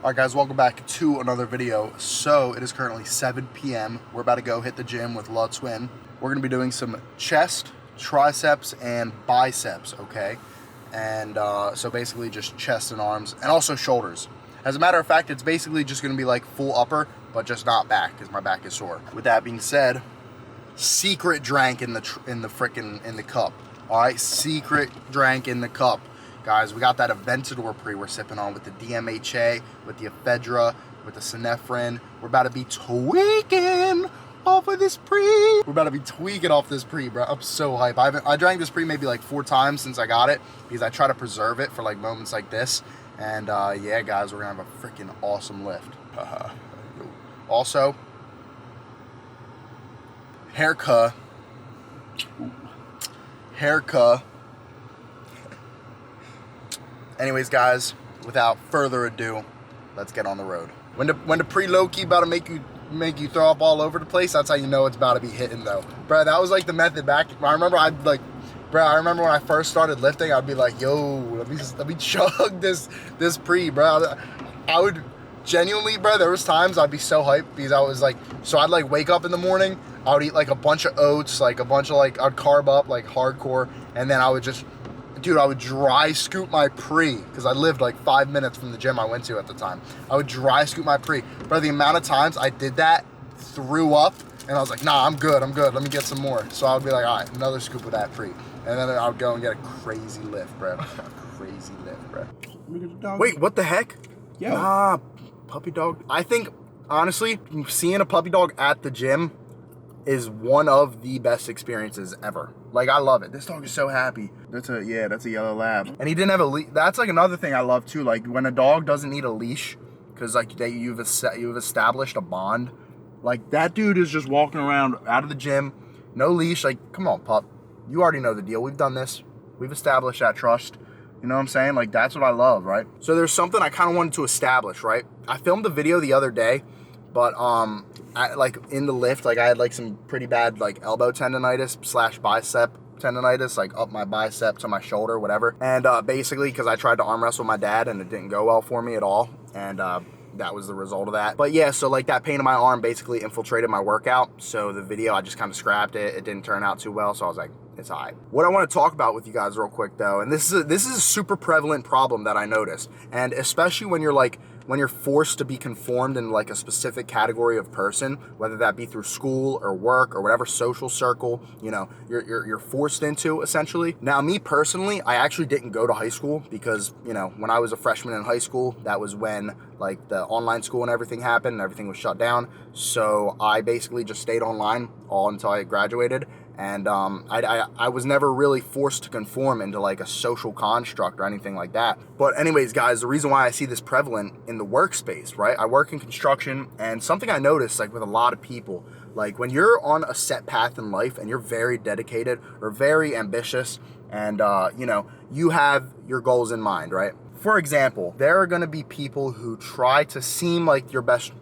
Alright guys, welcome back to another video. So it is currently 7 p.m. We're about to go hit the gym with La Twin. We're going to be doing some chest, triceps, and biceps, okay? And so basically just chest and arms, and also shoulders. As a matter of fact, it's basically just going to be like full upper, but just not back, because my back is sore. With that being said, secret drank in the cup. Alright, secret drank in the cup. Guys, we got that Aventador pre we're sipping on with the DMHA, with the ephedra, with the synephrine. We're about to be tweaking off of this pre. We're about to be tweaking off this pre, bro. I'm so hype. I drank this pre maybe like 4 times since I got it, because I try to preserve it for like moments like this. And yeah, guys, we're gonna have a freaking awesome lift. Also, haircut. Anyways, guys, without further ado, let's get on the road. When the pre-low-key about to make you throw up all over the place, that's how you know it's about to be hitting, though. Bro, that was like the method back. I remember I remember when I first started lifting, I'd be like, yo, let me chug this pre, bro. I would genuinely, bro, there was times I'd be so hyped because I was like, so I'd like wake up in the morning, I would eat like a bunch of oats, like a bunch of like, I'd carb up like hardcore, and then I would just, dude, I would dry scoop my pre, because I lived like 5 minutes from the gym I went to at the time. I would dry scoop my pre. Bro, the amount of times I did that, threw up, and I was like, nah, I'm good, let me get some more. So I would be like, all right, another scoop of that pre. And then I would go and get a crazy lift, bro. Crazy lift, bro. Look at the dog. Wait, what the heck? Yo. Nah, puppy dog. I think, honestly, seeing a puppy dog at the gym is one of the best experiences ever. Like, I love it. This dog is so happy. That's a yellow lab. And he didn't have a leash. That's like another thing I love too. Like when a dog doesn't need a leash, because like you've established a bond. Like that dude is just walking around out of the gym, no leash. Like, come on, pup. You already know the deal. We've done this. We've established that trust. You know what I'm saying? Like, that's what I love, right? So there's something I kind of wanted to establish, right? I filmed a video the other day, but like in the lift, like I had like some pretty bad like elbow tendonitis / bicep tendonitis, like up my bicep to my shoulder, whatever. And basically, because I tried to arm wrestle my dad and it didn't go well for me at all. And that was the result of that. But yeah, so like that pain in my arm basically infiltrated my workout. So the video, I just kind of scrapped it. It didn't turn out too well. So I was like, it's all right. What I want to talk about with you guys real quick though, and this is a super prevalent problem that I noticed. And especially when you're forced to be conformed in like a specific category of person, whether that be through school or work or whatever social circle, you know, you're forced into essentially. Now, me personally, I actually didn't go to high school because, you know, when I was a freshman in high school, that was when like the online school and everything happened and everything was shut down. So I basically just stayed online all until I graduated. And I was never really forced to conform into like a social construct or anything like that. But anyways, guys, the reason why I see this prevalent in the workspace, right? I work in construction, and something I noticed like with a lot of people, like when you're on a set path in life and you're very dedicated or very ambitious and, you know, you have your goals in mind, right? For example, there are going to be people who try to seem like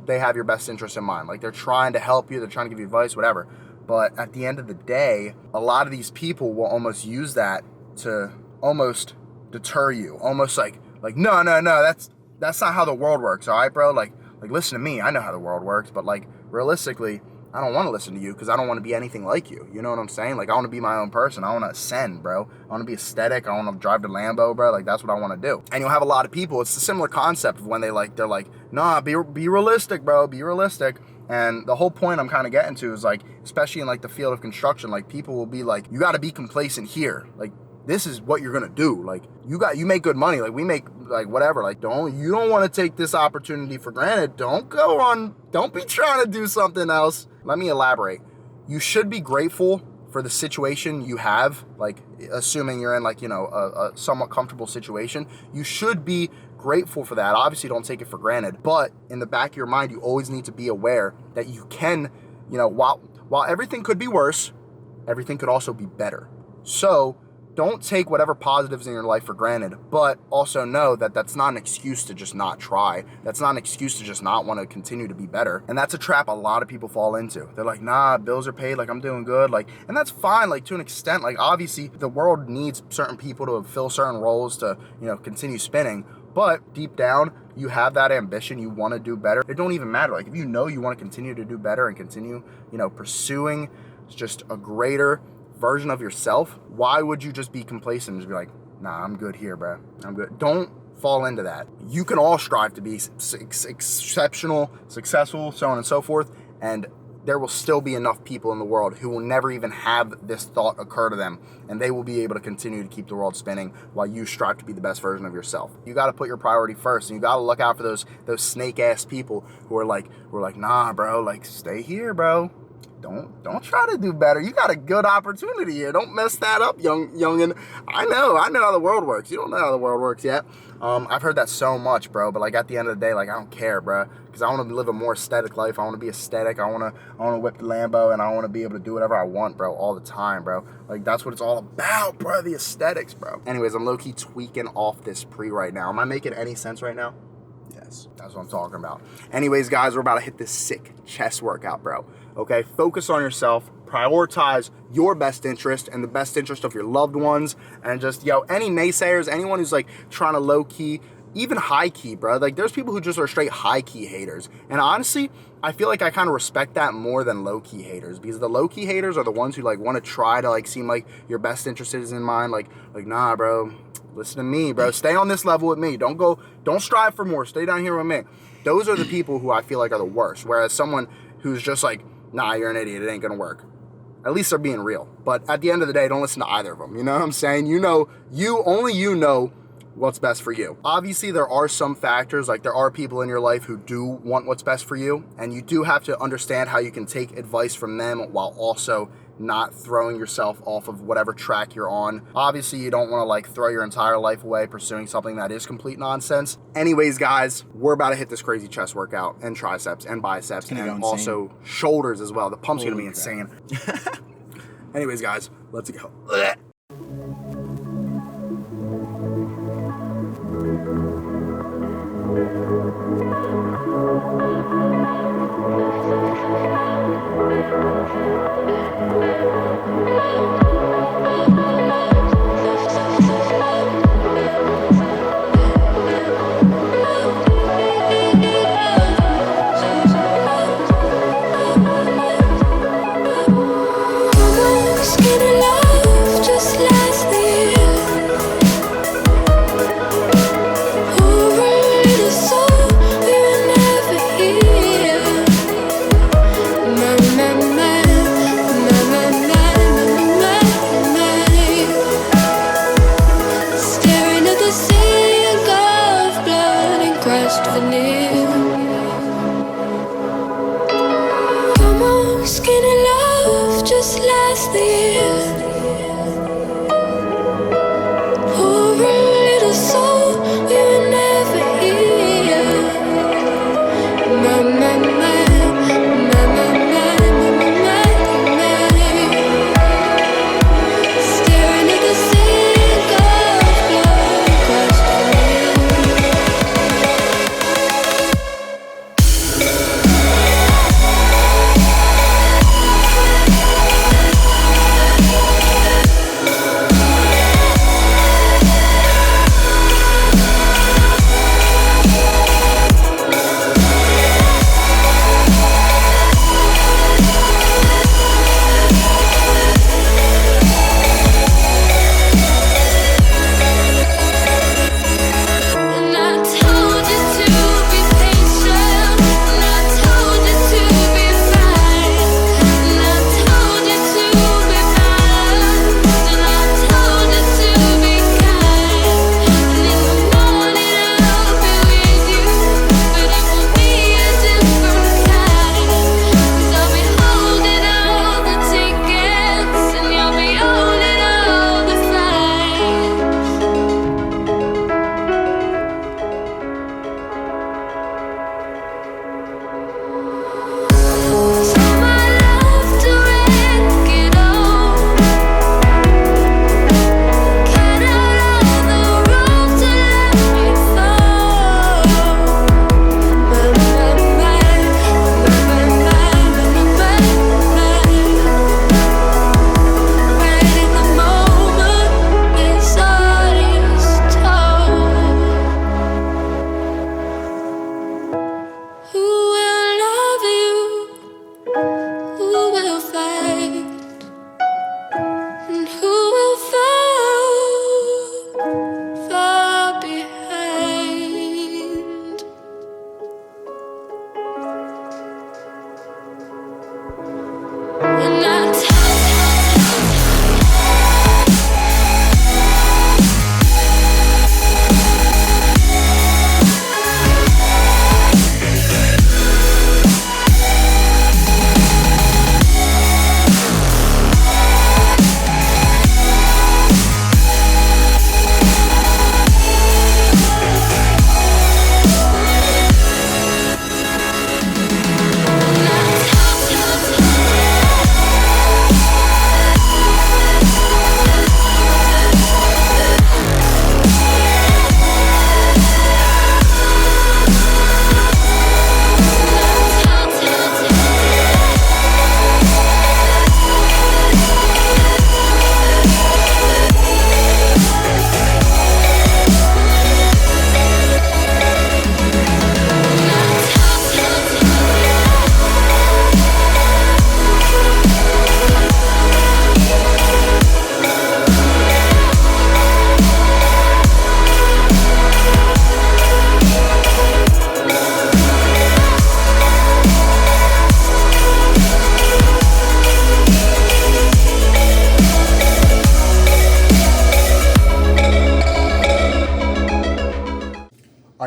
they have your best interest in mind. Like they're trying to help you, they're trying to give you advice, whatever. But at the end of the day, a lot of these people will almost use that to almost deter you. Almost like no, that's not how the world works, all right, bro? Like listen to me. I know how the world works, but like realistically, I don't want to listen to you because I don't want to be anything like you. You know what I'm saying? Like I want to be my own person. I want to ascend, bro. I want to be aesthetic. I want to drive the Lambo, bro. Like that's what I want to do. And you'll have a lot of people. It's a similar concept of when they're like, nah, be realistic, bro. Be realistic. And the whole point I'm kind of getting to is like, especially in like the field of construction, like people will be like, you got to be complacent here. Like this is what you're going to do. Like you make good money. Like we make like whatever. Like you don't want to take this opportunity for granted. Don't be trying to do something else. Let me elaborate. You should be grateful for the situation you have, like assuming you're in like, you know, a somewhat comfortable situation. You should be grateful for that. Obviously don't take it for granted, but in the back of your mind, you always need to be aware that you can, you know, while everything could be worse, everything could also be better. So don't take whatever positives in your life for granted, but also know that that's not an excuse to just not try. That's not an excuse to just not want to continue to be better. And that's a trap a lot of people fall into. They're like, nah, bills are paid, like I'm doing good, like, and that's fine, like to an extent. Like obviously the world needs certain people to fill certain roles to, you know, continue spinning. But deep down, you have that ambition, you want to do better. It don't even matter. Like if you know you want to continue to do better and continue, you know, pursuing just a greater version of yourself, why would you just be complacent and just be like, nah, I'm good here, bro. I'm good. Don't fall into that. You can all strive to be exceptional, successful, so on and so forth, and there will still be enough people in the world who will never even have this thought occur to them, and they will be able to continue to keep the world spinning while you strive to be the best version of yourself. You got to put your priority first, and you got to look out for those snake ass people who are like, nah, bro, like stay here, bro. Don't try to do better. You got a good opportunity here. Don't mess that up, youngin. I know how the world works. You don't know how the world works yet. I've heard that so much, bro. But like at the end of the day, like I don't care, bro. Because I want to live a more aesthetic life. I want to be aesthetic. I want to whip the Lambo, and I want to be able to do whatever I want, bro, all the time, bro. Like that's what it's all about, bro. The aesthetics, bro. Anyways, I'm low key tweaking off this pre right now. Am I making any sense right now? Yes, that's what I'm talking about. Anyways, guys, we're about to hit this sick chest workout, bro. Okay, focus on yourself, prioritize your best interest and the best interest of your loved ones, and just, any naysayers, anyone who's like trying to low key, even high key, bro. Like there's people who just are straight high key haters. And honestly, I feel like I kind of respect that more than low key haters, because the low key haters are the ones who like want to try to like seem like your best interest is in mind. Like nah, bro, listen to me, bro. Stay on this level with me. Don't strive for more. Stay down here with me. Those are the people who I feel like are the worst. Whereas someone who's just like, nah, you're an idiot, it ain't gonna work. At least they're being real. But at the end of the day, don't listen to either of them. You know what I'm saying? You know what's best for you. Obviously, there are some factors, like there are people in your life who do want what's best for you, and you do have to understand how you can take advice from them while also not throwing yourself off of whatever track you're on. Obviously, you don't want to like throw your entire life away pursuing something that is complete nonsense. Anyways, guys, we're about to hit this crazy chest workout and triceps and biceps and also shoulders as well. The pump's gonna be insane. Anyways, guys, let's go. Scared of love, just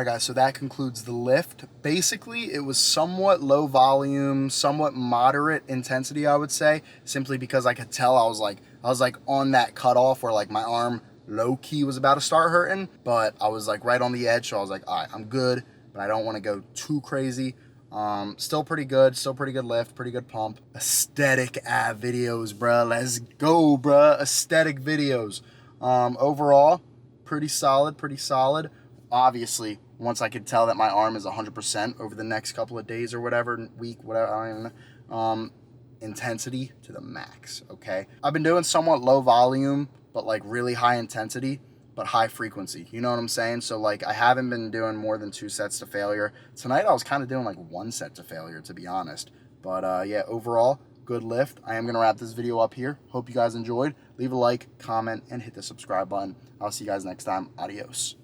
All right, guys, so that concludes the lift. Basically, it was somewhat low volume, somewhat moderate intensity, I would say, simply because I could tell I was like on that cutoff where like my arm low-key was about to start hurting, but I was like right on the edge, so I was like, all right, I'm good, but I don't want to go too crazy. Still pretty good lift, pretty good pump. Aesthetic ab videos, bruh. Let's go, bruh. Aesthetic videos. Overall, pretty solid. Obviously, once I could tell that my arm is 100% over the next couple of days or whatever, week, whatever, I don't even know, intensity to the max, okay? I've been doing somewhat low volume, but like really high intensity, but high frequency. You know what I'm saying? So like I haven't been doing more than 2 sets to failure. Tonight I was kind of doing like 1 set to failure, to be honest. But yeah, overall, good lift. I am going to wrap this video up here. Hope you guys enjoyed. Leave a like, comment, and hit the subscribe button. I'll see you guys next time. Adios.